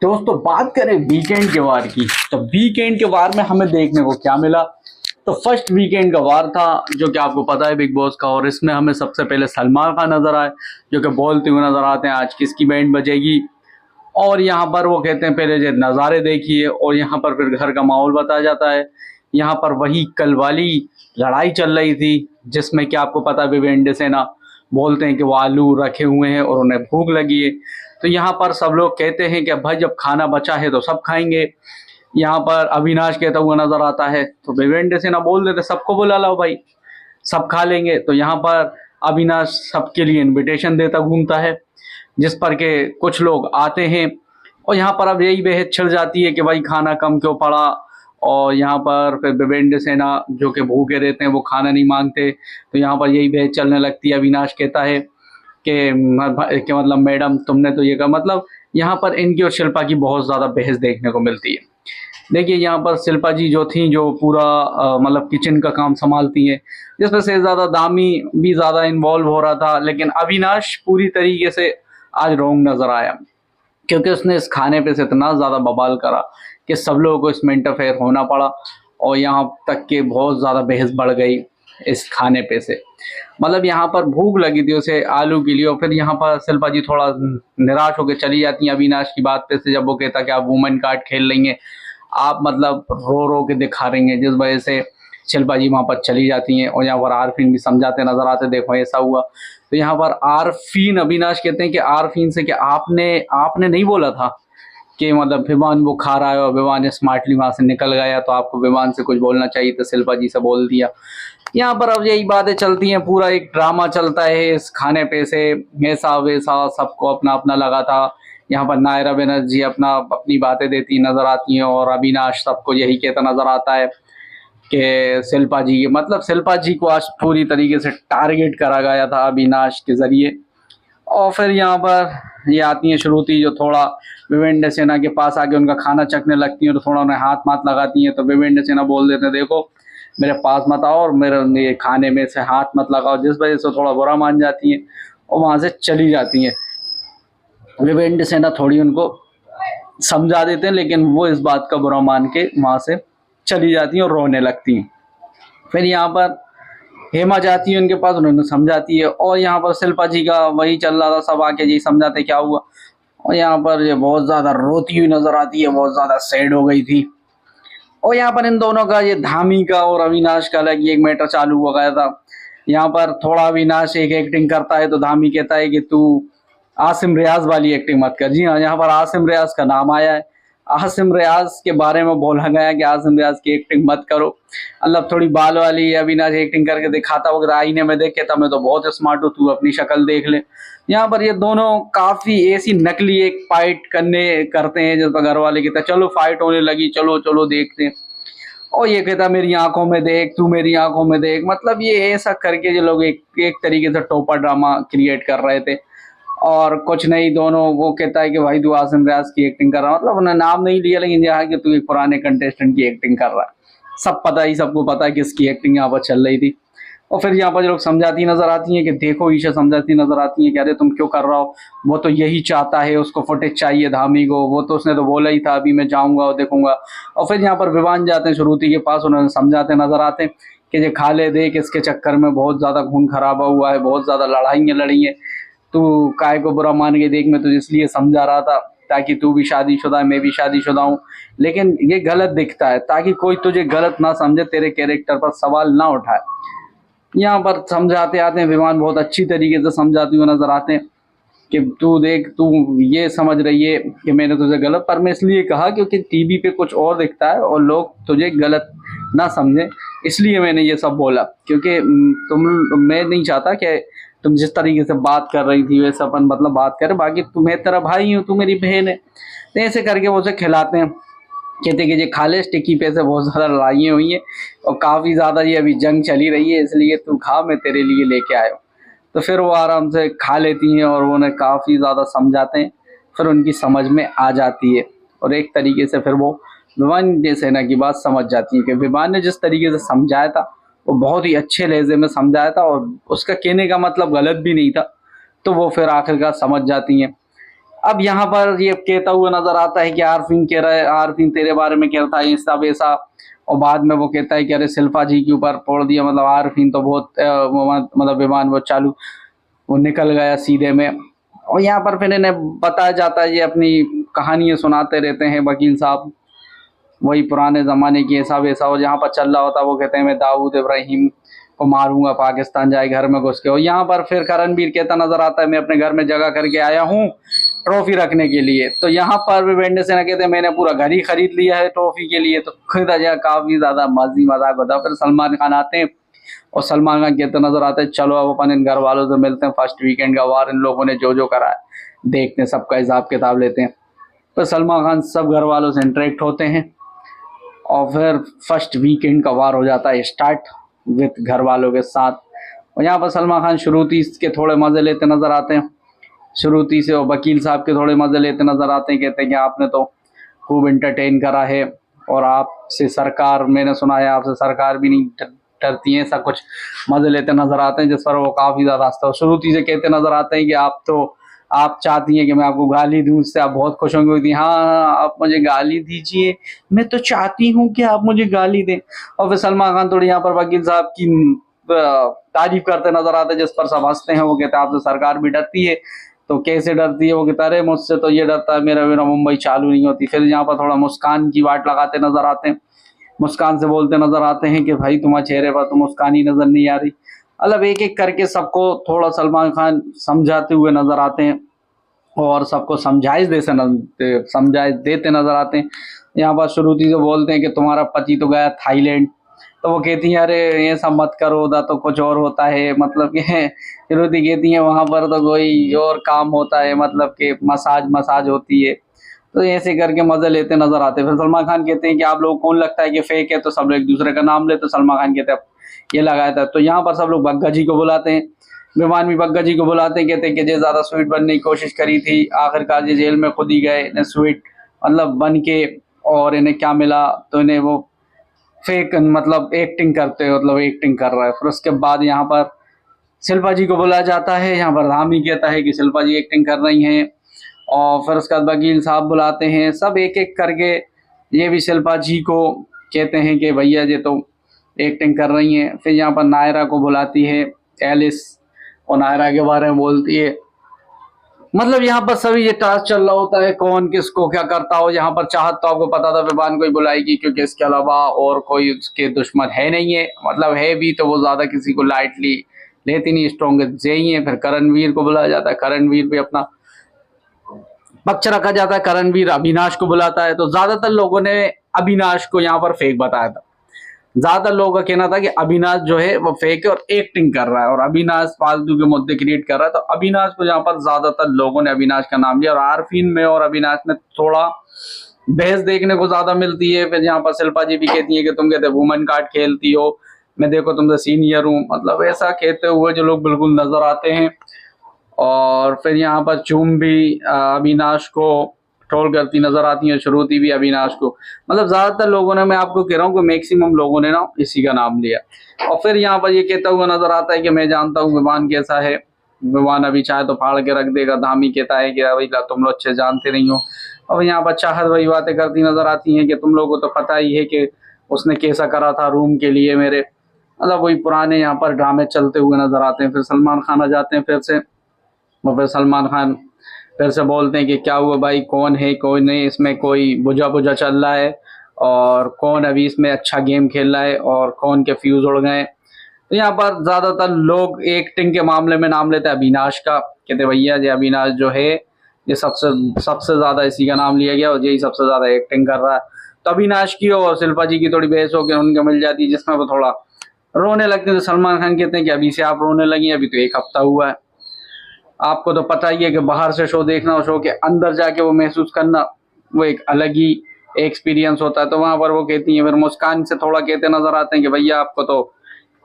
दोस्तों बात करें वीकेंड के वार की, तो वीकेंड के वार में हमें देखने को क्या मिला। तो फर्स्ट वीकेंड का वार था जो कि आपको पता है बिग बॉस का, और इसमें हमें सबसे पहले सलमान खान नजर आए जो कि बोलते हुए नजर आते हैं आज किसकी बैंड बजेगी। और यहाँ पर वो कहते हैं पहले जो नज़ारे देखिए, और यहाँ पर फिर घर का माहौल बताया जाता है। यहाँ पर वही कल वाली लड़ाई चल रही थी जिसमें कि आपको पता है विवेंद्र सेना बोलते हैं कि वो आलू रखे हुए हैं और उन्हें भूख लगी है। तो यहाँ पर सब लोग कहते हैं कि भाई जब खाना बचा है तो सब खाएंगे। यहाँ पर अविनाश कहता हुआ नजर आता है, तो विवेंद्र सेना बोल देते सबको बुला लो भाई, सब खा लेंगे। तो यहाँ पर अविनाश सबके लिए इनविटेशन देता घूमता है, जिस पर के कुछ लोग आते हैं। और यहाँ पर अब यही बहस छिड़ जाती है कि भाई खाना कम क्यों पड़ा। और यहाँ पर फिर विवेंद्र सेना जो कि भूखे रहते हैं वो खाना नहीं मांगते, तो यहाँ पर यही बहस चलने लगती है। अविनाश कहता है कि मतलब मैडम तुमने तो ये कहा, मतलब यहाँ पर इनकी और शिल्पा की बहुत ज़्यादा बहस देखने को मिलती है। देखिए यहाँ पर शिल्पा जी जो थी, जो पूरा मतलब किचन का काम संभालती हैं, जिसमें से ज़्यादा दामी भी ज़्यादा इन्वॉल्व हो रहा था। लेकिन अविनाश पूरी तरीके से आज रॉन्ग नज़र आया, क्योंकि उसने इस खाने पे से इतना ज़्यादा बवाल करा कि सब लोगों को इसमें इंटरफेयर होना पड़ा। और यहाँ तक कि बहुत ज़्यादा बहस बढ़ गई इस खाने पे से। मतलब यहाँ पर भूख लगी थी उसे आलू के लिए, और फिर यहाँ पर शिल्पा जी थोड़ा निराश होकर चली जाती हैं अविनाश की बात पे से, जब वो कहता कि आप वुमेन कार्ड खेल रही हैं, आप मतलब रो रो के दिखा रही हैं, जिस वजह से शिल्पा जी वहाँ पर चली जाती हैं। और यहाँ पर आरफीन भी समझाते नजर आते, देखो ऐसा हुआ। तो यहाँ पर आरफीन अविनाश कहते हैं कि आरफीन से कि आपने नहीं बोला था कि मतलब विवान वो खा रहा है और विवान स्मार्टली वहां से निकल गया, तो आपको विवान से कुछ बोलना चाहिए, तो शिल्पा जी से बोल दिया। यहाँ पर अब यही बातें चलती हैं, पूरा एक ड्रामा चलता है इस खाने पे से, ऐसा वैसा सबको अपना अपना लगा था। यहाँ पर नायरा बनर्जी अपनी बातें देती नजर आती हैं, और अविनाश सबको यही कहता नजर आता है कि शिल्पा जी मतलब शिल्पा जी को आज पूरी तरीके से टारगेट करा गया था अविनाश के जरिए। और फिर यहाँ पर ये आती हैं श्रुति, जो थोड़ा विवेंद्र सेना के पास आके उनका खाना चखने लगती हैं, तो थोड़ा उन्हें हाथ माथ लगाती हैं। तो विवेंद्र सेना बोल देते हैं देखो मेरे पास मत आओ और मेरे ये खाने में से हाथ मत लगाओ, जिस वजह से थोड़ा बुरा मान जाती हैं और वहाँ से चली जाती हैं। विवेंद्र सेना थोड़ी उनको समझा देते हैं, लेकिन वो इस बात का बुरा मान के वहाँ से चली जाती हैं और रोने लगती हैं। फिर यहाँ पर हेमा जाती है उनके पास, उन्होंने समझाती है, और यहाँ पर शिल्पा जी का वही चल रहा था, सब आके जी समझाते क्या हुआ। और यहाँ पर ये बहुत ज़्यादा रोती हुई नजर आती है, बहुत ज़्यादा सैड हो गई थी। और यहाँ पर इन दोनों का, ये धामी का और अविनाश का अलग एक मैटर चालू हो गया था। यहाँ पर थोड़ा अविनाश एक एक्टिंग करता है, तो धामी कहता है कि तू आसिम रियाज वाली एक्टिंग मत कर। जी हाँ, यहाँ पर आसिम रियाज का नाम आया है। आसिम रियाज के बारे में बोला गया कि आसिम रियाज की एक्टिंग मत करो, मतलब थोड़ी बाल वाली अविनाश एक्टिंग करके दिखाता वक्त आईने में देख के तब मैं तो बहुत स्मार्ट हूँ, तू अपनी शक्ल देख ले। यहाँ पर ये दोनों काफी ऐसी नकली एक फाइट करते हैं, जिस पर घर वाले कहते हैं चलो फाइट होने लगी, चलो चलो देखते हैं। और ये कहता मेरी आंखों में देख, तू मेरी आंखों में देख, मतलब ये ऐसा करके जो लोग एक तरीके से टोपा ड्रामा क्रिएट कर रहे थे। और कुछ नहीं, दोनों वो कहता है कि भाई तू आसिम रियाज की एक्टिंग कर रहा, मतलब उन्होंने नाम नहीं लिया, लेकिन यहाँ कि तू एक पुराने कंटेस्टेंट की एक्टिंग कर रहा है। सब पता ही, सबको पता है किसकी एक्टिंग यहाँ पर चल रही थी। और फिर यहाँ पर जो लोग समझाती नजर आती हैं कि देखो, ईशा समझाती नजर आती हैं कि अरे तुम क्यों कर रहा हो, वो तो यही चाहता है, उसको फुटेज चाहिए धामी को, वो तो उसने तो बोला ही था अभी मैं जाऊंगा और देखूंगा। और फिर यहाँ पर विवान जाते हैं श्रुति के पास, उन्होंने समझाते नजर आते हैं कि ये खा ले देख, इसके चक्कर में बहुत ज्यादा खून खराबा हुआ है, बहुत ज्यादा लड़ाइयाँ लड़ी हैं, तू काय को बुरा मान के देख, मैं तुझे इसलिए समझा रहा था ताकि तू भी शादीशुदा है, मैं भी शादीशुदा हूँ, लेकिन ये गलत दिखता है, ताकि कोई तुझे गलत ना समझे, तेरे कैरेक्टर पर सवाल ना उठाए। यहाँ पर समझाते आते हैं, विमान बहुत अच्छी तरीके से समझाते हुए नजर आते हैं कि तू देख, तू ये समझ रही है कि मैंने तुझे गलत, पर मैं इसलिए कहा क्योंकि टीवी पे कुछ और दिखता है और लोग तुझे गलत ना समझे, इसलिए मैंने ये सब बोला। क्योंकि मैं नहीं चाहता कि तुम जिस तरीके से बात कर रही थी वैसे अपन मतलब बात करें, बाकी तुम्हें तेरा भाई हूँ, तू मेरी बहन है। तो ऐसे करके वो उसे खिलाते हैं, कहते कि ये खा ले, टिक्की पे से बहुत ज़्यादा लड़ाइयाँ हुई हैं और काफ़ी ज़्यादा ये अभी जंग चली रही है, इसलिए तू खा, मैं तेरे लिए लेके आया हूँ। तो फिर वो आराम से खा लेती हैं और उन्हें काफ़ी ज़्यादा समझाते हैं, फिर उनकी समझ में आ जाती है। और एक तरीके से फिर वो विवान सेना की बात समझ जाती है कि विवान ने जिस तरीके से समझाया था वो बहुत ही अच्छे लहजे में समझाया था, और उसका कहने का मतलब गलत भी नहीं था, तो वो फिर आखिरकार समझ जाती हैं। अब यहाँ पर ये कहता हुआ नजर आता है कि आरफीन कह रहा है, आरफीन तेरे बारे में कहता है ऐसा वैसा, और बाद में वो कहता है कि अरे शिल्पा जी के ऊपर फोड़ दिया, मतलब आरफीन तो बहुत मतलब विमान वो चालू, वो निकल गया सीधे में। और यहाँ पर फिर इन्हें बताया जाता है, ये अपनी कहानियाँ सुनाते रहते हैं वकील साहब, वही पुराने ज़माने की ऐसा वैसा। और यहाँ पर चल रहा होता है, वो कहते हैं मैं दाऊद इब्राहिम को मारूंगा, पाकिस्तान जाए घर में घुस के। और यहाँ पर फिर करणवीर कहता नजर आता है मैं अपने घर में जगह करके आया हूँ ट्रॉफी रखने के लिए। तो यहाँ पर भी वेंडे से ना कहते हैं मैंने पूरा घर ही खरीद लिया है ट्रॉफी के लिए। तो खुद काफी ज्यादा मजी मजाक होता है। फिर सलमान खान आते हैं और सलमान खान कहते नजर आते हैं चलो अब अपन इन घर वालों से मिलते हैं, फर्स्ट वीकेंड का वार इन लोगों ने जो जो करा है देखते हैं, सबका हिसाब किताब लेते हैं। तो सलमान खान सब घर वालों से इंटरेक्ट होते हैं और फिर फर्स्ट वीकेंड का वार हो जाता है स्टार्ट विद घर वालों के साथ। और यहाँ पर सलमान खान शुरूती के थोड़े मज़े लेते नज़र आते हैं, शुरूती से, और वकील साहब के थोड़े मज़े लेते नज़र आते हैं। कहते हैं कि आपने तो खूब इंटरटेन करा है और आपसे सरकार, मैंने सुना है आपसे सरकार भी नहीं डरती है, ऐसा कुछ मज़े लेते नज़र आते हैं, जिस पर वो काफ़ी ज़्यादा हंसता है। शुरूती से कहते नज़र आते हैं कि आप चाहती हैं कि मैं आपको गाली दूं, उससे आप बहुत खुश होंगे। हाँ हाँ आप मुझे गाली दीजिए, मैं तो चाहती हूँ कि आप मुझे गाली दें। और फिर सलमान खान थोड़ी यहाँ पर वकील साहब की तारीफ करते नजर आते हैं, जिस पर सब हंसते हैं। वो कहते हैं आपसे सरकार भी डरती है, तो कैसे डरती है? वो कहता है मुझसे तो ये डरता है मेरा मेरा मुंबई चालू नहीं होती। फिर यहाँ पर थोड़ा मुस्कान की वाट लगाते नजर आते हैं, मुस्कान से बोलते नजर आते हैं कि भाई तुम्हारे चेहरे पर तो मुस्कान ही नजर नहीं आ रही। मतलब एक एक करके सबको थोड़ा सलमान खान समझाते हुए नजर आते हैं और सबको समझाइश देते नजर आते हैं। यहाँ पर शुरुती से बोलते हैं कि तुम्हारा पति तो गया थाईलैंड। तो वो कहती हैं अरे ये सब मत करो, उधर तो कुछ और होता है, मतलब कि श्रुति कहती है वहाँ पर तो कोई और काम होता है, मतलब कि मसाज होती है। तो ऐसे करके मजे लेते नजर आते हैं। फिर सलमान खान कहते हैं कि आप लोग कौन लगता है कि फेक है? तो सब लोग एक दूसरे का नाम लेते, तो सलमान खान कहते हैं ये लगाया था। तो यहाँ पर सब लोग बग्गा जी को बुलाते हैं, विमान भी बग्गा जी को बुलाते हैं, कहते हैं कि जे ज्यादा स्वीट बनने की कोशिश करी थी, आखिरकार ये जेल में खुद ही गए, इन्हें स्वीट मतलब बन के, और इन्हें क्या मिला? तो इन्हें वो फेक मतलब एक्टिंग करते, मतलब एक्टिंग कर रहा है। फिर उसके बाद यहाँ पर शिल्पा जी को बुलाया जाता है। यहाँ पर धामी कहता है कि शिल्पा जी एक्टिंग कर रही हैं। और फिर उसके बाद वकील साहब बुलाते हैं, सब एक एक करके ये भी शिल्पा जी को कहते हैं कि भैया ये तो एक्टिंग कर रही हैं। फिर यहाँ पर नायरा को बुलाती है एलिस, और नायरा के बारे में बोलती है, मतलब यहाँ पर सभी ये टास्क चल रहा होता है कौन किसको क्या करता हो। यहाँ पर चाहत तो आपको पता था विमान को ही बुलाएगी, क्योंकि इसके अलावा और कोई उसके दुश्मन है नहीं है, मतलब है भी तो वो ज्यादा किसी को लाइटली लेती नहीं, स्ट्रॉन्ग यही है। फिर करणवीर को बुलाया जाता है, करणवीर भी अपना पक्ष रखा जाता है, करणवीर अविनाश को बुलाता है। तो ज्यादातर लोगों ने अविनाश को यहाँ पर फेक बताया था, ज्यादातर लोगों का कहना था कि अविनाश जो है वो फेक है और एक्टिंग कर रहा है, और अविनाश फालतू के मुद्दे क्रिएट कर रहा है। तो अविनाश को यहाँ पर ज्यादातर लोगों ने अविनाश का नाम लिया, और आरफीन में और अविनाश में थोड़ा बहस देखने को ज्यादा मिलती है। फिर यहाँ पर शिल्पा जी भी कहती है कि तुम कहते वुमन कार्ड खेलती हो, मैं देखो तुमसे सीनियर हूँ, मतलब ऐसा कहते हुए जो लोग बिल्कुल नजर आते हैं। और फिर यहाँ पर चूम भी अविनाश को ट्रोल करती नजर आती है, श्रुति भी अविनाश को, मतलब ज्यादातर लोगों ने, मैं आपको कह रहा हूँ कि मैक्सिमम लोगों ने ना इसी का नाम लिया। और फिर यहाँ पर ये कहता हुआ नजर आता है कि मैं जानता हूँ विमान कैसा है, विमान अभी चाहे तो फाड़ के रख देगा। धामी कहता है कि अभी तुम लोग अच्छे जानते नहीं हो। और यहाँ पर चाहत वही बातें करती नजर आती हैं कि तुम लोगों को तो पता ही है कि उसने कैसा करा था रूम के लिए मेरे, मतलब वही पुराने यहाँ पर ड्रामे चलते हुए नजर आते हैं। फिर सलमान खान आ जाते हैं फिर से, और फिर सलमान खान फिर से बोलते हैं कि क्या हुआ भाई, कौन है कौन नहीं, इसमें कोई बुझा बुझा चल रहा है, और कौन अभी इसमें अच्छा गेम खेल रहा है, और कौन के फ्यूज उड़ गए। तो यहाँ पर ज्यादातर लोग एक्टिंग के मामले में नाम लेते हैं अविनाश का, कहते भैया ये अविनाश जो है ये सबसे ज्यादा इसी का नाम लिया गया और यही सबसे ज्यादा एक्टिंग कर रहा है। तो अविनाश की और शिल्पा जी की थोड़ी बहस होकर उनको मिल जाती है, जिसमें वो थोड़ा रोने लगते हैं। तो सलमान खान कहते हैं कि अभी से आप रोने लगी, अभी तो 1 हफ्ता हुआ है, आपको तो पता ही है कि बाहर से शो देखना और शो के अंदर जाके वो महसूस करना वो एक अलग ही एक्सपीरियंस होता है। तो वहां पर वो कहती हैं, फिर मुस्कान से थोड़ा कहते नजर आते हैं कि भैया आपको तो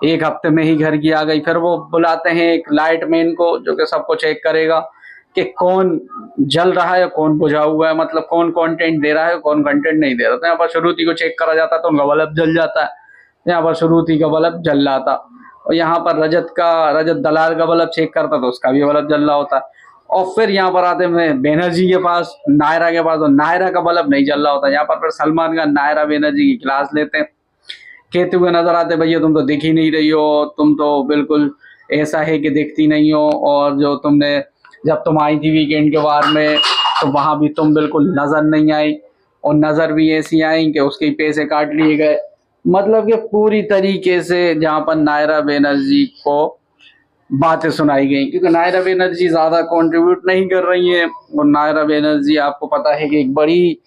1 हफ्ते में ही घर की आ गई। फिर वो बुलाते हैं एक लाइट मैन को जो कि सबको चेक करेगा कि कौन जल रहा है कौन बुझा हुआ है, मतलब कौन कंटेंट दे रहा है कौन कंटेंट नहीं दे रहा। तो यहाँ पर श्रुति को चेक करा जाता है, तो उनका बल्ब जल जाता है, यहाँ पर श्रुति का बल्ब जल रहा था। और यहाँ पर रजत दलाल का बल्ब चेक करता तो उसका भी बल्ब जल रहा होता है। और फिर यहाँ पर आते हैं बेनर्जी के पास, नायरा के पास, और नायरा का बल्ब नहीं चल रहा होता। यहाँ पर फिर सलमान खान नायरा बेनर्जी की क्लास लेते हैं, कहते हुए नजर आते, भैया तुम तो दिख ही नहीं रही हो, तुम तो बिल्कुल ऐसा है कि दिखती नहीं हो, और जो तुमने जब तुम आई थी वीकेंड के वार में तो वहाँ भी तुम बिल्कुल नज़र नहीं आई, और नज़र भी ऐसी आई कि उसके पैसे काट लिए गए। मतलब कि पूरी तरीके से जहाँ पर नायरा बेनर्जी को बातें सुनाई गई, क्योंकि नायरा बेनर्जी ज़्यादा कंट्रीब्यूट नहीं कर रही है, और नायरा बेनर्जी आपको पता है कि एक बड़ी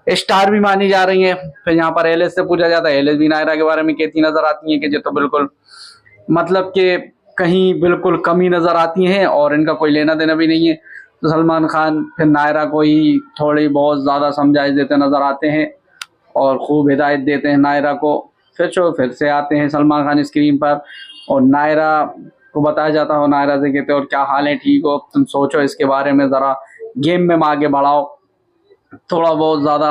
स्टार भी मानी जा रही है। फिर यहाँ पर एलिस से पूछा जाता है, एलिस भी नायरा के बारे में कहती नजर आती है कि ये तो बिल्कुल मतलब कि कहीं बिल्कुल कमी नजर आती हैं और इनका कोई लेना देना भी नहीं है। तो सलमान खान फिर नायरा को ही थोड़ी बहुत ज़्यादा समझाइश देते नजर आते हैं और खूब हिदायत देते हैं नायरा को। फिर से आते हैं सलमान खान स्क्रीन पर, और नायरा को बताया जाता हो, नायरा से कहते और क्या हाल है, ठीक हो, तुम सोचो इसके बारे में, ज़रा गेम में आगे बढ़ाओ, थोड़ा बहुत ज़्यादा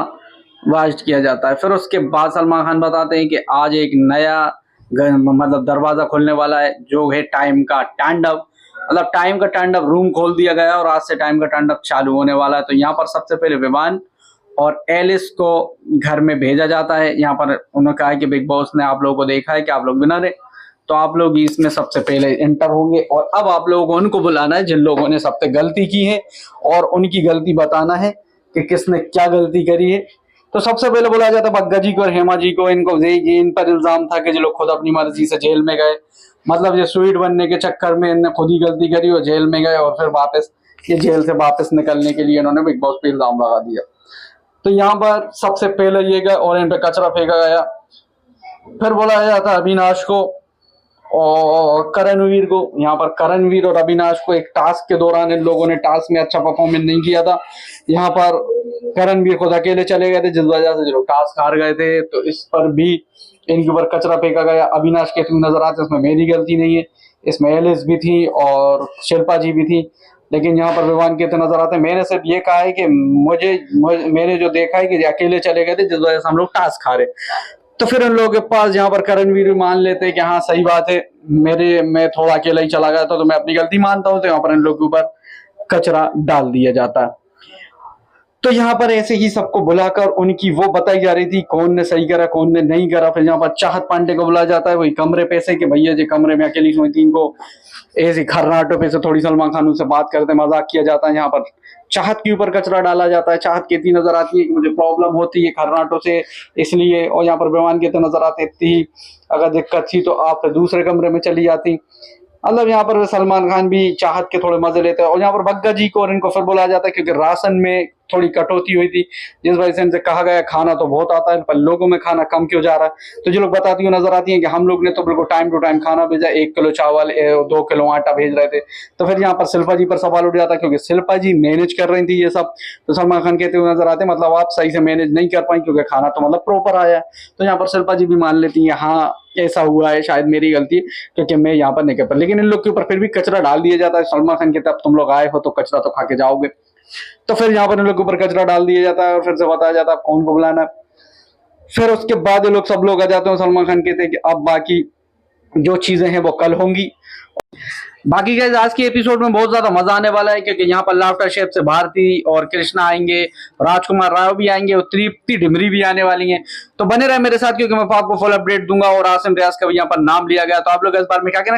वास्ट किया जाता है। फिर उसके बाद सलमान खान बताते हैं कि आज एक नया मतलब दरवाज़ा खुलने वाला है, जो है टाइम का तांडव। मतलब टाइम का तांडव रूम खोल दिया गया और आज से टाइम का तांडव चालू होने वाला है। तो यहाँ पर सबसे पहले विवान और एलिस को घर में भेजा जाता है। यहाँ पर उन्होंने कहा है कि बिग बॉस ने आप लोगों को देखा है कि आप लोग विनर है, तो आप लोग इसमें सबसे पहले एंटर होंगे, और अब आप लोगों को उनको बुलाना है जिन लोगों ने सबसे गलती की है, और उनकी गलती बताना है कि किसने क्या गलती करी है। तो सबसे पहले बोला जाता है बग्गा जी को और हेमा जी को। इनको इन पर इल्जाम था कि जो लोग खुद अपनी मर्जी से जेल में गए, मतलब ये स्वीट बनने के चक्कर में इन्होंने खुद ही गलती करी और जेल में गए, और फिर वापस ये जेल से वापस निकलने के लिए इन्होंने बिग बॉस पे इल्जाम लगा दिया। तो यहाँ पर सबसे पहले ये गए और इन पे कचरा फेंका गया। फिर बोला जाता है अविनाश को और करणवीर को। यहाँ पर करणवीर और अविनाश को एक टास्क के दौरान इन लोगों ने टास्क में अच्छा परफॉर्मेंस नहीं किया था। यहाँ पर करणवीर खुद अकेले चले गए थे, जिस वजह से जो लोग टास्क हार गए थे, तो इस पर भी इनके ऊपर कचरा फेंका गया। अविनाश के तुम नजर आते, इसमें मेरी गलती नहीं है, इसमें एलिस भी थी और शिल्पा जी भी थी, लेकिन यहाँ पर विवान के नजर आते हैं। मैंने सिर्फ ये कहा है कि मैंने जो देखा है कि अकेले चले गए थे, जिस वजह से हम लोग टास्क हारे। तो फिर उन लोगों के पास यहाँ पर करणवीर भी मान लेते हैं कि हाँ सही बात है, मैं थोड़ा अकेला ही चला गया था, तो मैं अपनी गलती मानता हूँ। तो यहाँ पर इन लोगों के ऊपर कचरा डाल दिया जाता है। तो यहाँ पर ऐसे ही सबको बुलाकर उनकी वो बताई जा रही थी कौन ने सही करा कौन ने नहीं करा। फिर यहाँ पर चाहत पांडे को बुलाया जाता है, वही कमरे पे से कि भैया जी कमरे में अकेली सोई थी, इनको ऐसी खर्राटों पे से थोड़ी सलमान खान उनसे बात करते मजाक किया जाता है। यहाँ पर चाहत के ऊपर कचरा डाला जाता है। चाहत कहती नजर आती है कि मुझे प्रॉब्लम होती है खर्राटों से इसलिए, और यहाँ पर विमान कहते नजर आते थी अगर दिक्कत थी तो आप दूसरे कमरे में चली जाती। मतलब यहाँ पर सलमान खान भी चाहत के थोड़े मजे लेते हैं। और यहाँ पर बग्गा जी को और इनको फिर बुलाया जाता है क्योंकि राशन में थोड़ी कटौती हुई थी, जिस वजह से इनसे कहा गया खाना तो बहुत आता है पर लोगों में खाना कम क्यों जा रहा है। तो जो लोग बताती हुई नजर आती हैं कि हम लोग ने तो बिल्कुल टाइम टू टाइम खाना भेजा, 1 किलो चावल 2 किलो आटा भेज रहे थे। तो फिर यहाँ पर शिल्पा जी पर सवाल उठ जाता है क्योंकि शिल्पा जी मैनेज कर रही थी ये सब। तो सलमान खान कहते हुए नजर आते मतलब आप सही से मैनेज नहीं कर पाई क्योंकि खाना तो मतलब प्रॉपर आया है। तो यहाँ पर शिल्पा जी भी मान लेती है हाँ ऐसा हुआ है, शायद मेरी गलती क्योंकि मैं यहाँ पर नहीं कर पाई। लेकिन इन लोग के ऊपर फिर भी कचरा डाल दिया जाता है। सलमान खान कहते अब तुम लोग आए हो तो कचरा तो खा के जाओगे। तो फिर यहाँ पर इन लोग के ऊपर कचरा डाल दिया जाता है और फिर से बताया जाता है कौन को बुलाना है। फिर उसके बाद ये लोग सब लोग आ जाते हैं। सलमान खान कहते हैं कि अब बाकी जो चीजें हैं वो कल होंगी। बाकी गाइस आज के एपिसोड में बहुत ज्यादा मजा आने वाला है क्योंकि यहाँ पर लाफ्टर शेफ से भारती और कृष्णा आएंगे, राजकुमार राव भी आएंगे और तृप्ति डिमरी भी आने वाली हैं। तो बने रहे मेरे साथ क्योंकि मैं आपको फुल अपडेट दूंगा। और आसिम रियाज का भी यहाँ पर नाम लिया गया। तो आप लोग इस बार में क्या कहना